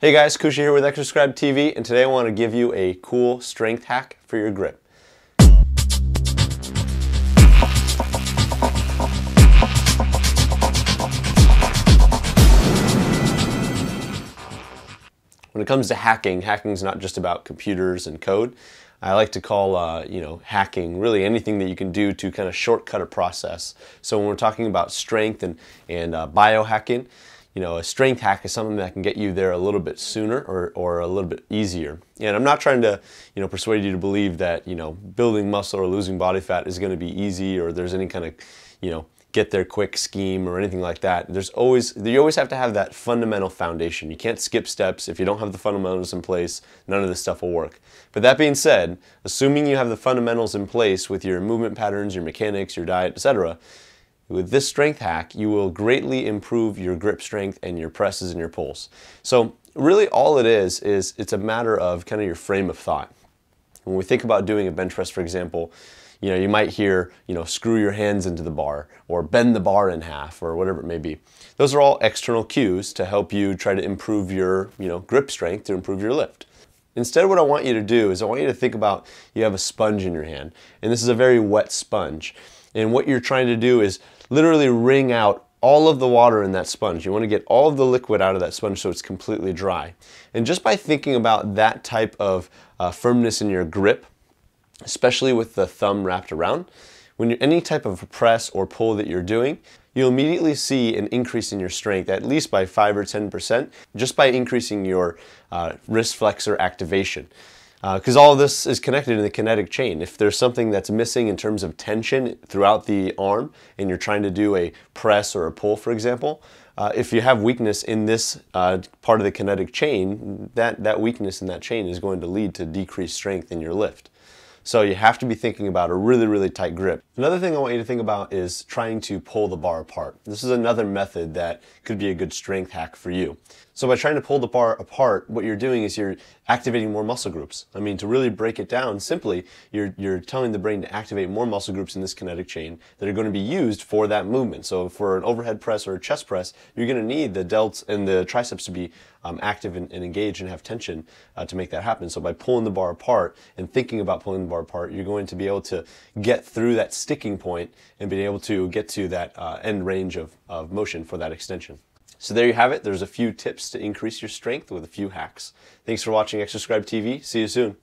Hey guys, Kusha here with Exerscribe TV, and today I want to give you a cool strength hack for your grip. When it comes to hacking, hacking is not just about computers and code. I like to call hacking really anything that you can do to kind of shortcut a process. So when we're talking about strength and biohacking, a strength hack is something that can get you there a little bit sooner or a little bit easier. And I'm not trying to persuade you to believe that building muscle or losing body fat is going to be easy, or there's any kind of get there quick scheme or anything like that. You always have to have that fundamental foundation. You can't skip steps. If you don't have the fundamentals in place, none of this stuff will work. But that being said, assuming you have the fundamentals in place with your movement patterns, your mechanics, your diet, etc., with this strength hack, you will greatly improve your grip strength and your presses and your pulls. So really all it is it's a matter of kind of your frame of thought. When we think about doing a bench press, for example, you might hear, screw your hands into the bar or bend the bar in half or whatever it may be. Those are all external cues to help you try to improve your, grip strength, to improve your lift. Instead, what I want you to do is I want you to think about you have a sponge in your hand, and this is a very wet sponge. And what you're trying to do is literally wring out all of the water in that sponge. You want to get all of the liquid out of that sponge so it's completely dry. And just by thinking about that type of firmness in your grip, especially with the thumb wrapped around, when any type of press or pull that you're doing, you'll immediately see an increase in your strength, at least by 5 or 10%, just by increasing your wrist flexor activation. Because all of this is connected in the kinetic chain. If there's something that's missing in terms of tension throughout the arm, and you're trying to do a press or a pull, for example, if you have weakness in this part of the kinetic chain, that weakness in that chain is going to lead to decreased strength in your lift. So you have to be thinking about a really, really tight grip. Another thing I want you to think about is trying to pull the bar apart. This is another method that could be a good strength hack for you. So by trying to pull the bar apart, what you're doing is you're activating more muscle groups. I mean, to really break it down simply, you're telling the brain to activate more muscle groups in this kinetic chain that are going to be used for that movement. So for an overhead press or a chest press, you're going to need the delts and the triceps to be active and engaged and have tension to make that happen. So by pulling the bar apart and thinking about pulling the bar apart, you're going to be able to get through that sticking point and be able to get to that end range of motion for that extension. So there you have it. There's a few tips to increase your strength with a few hacks. Thanks for watching Exerscribe TV. See you soon.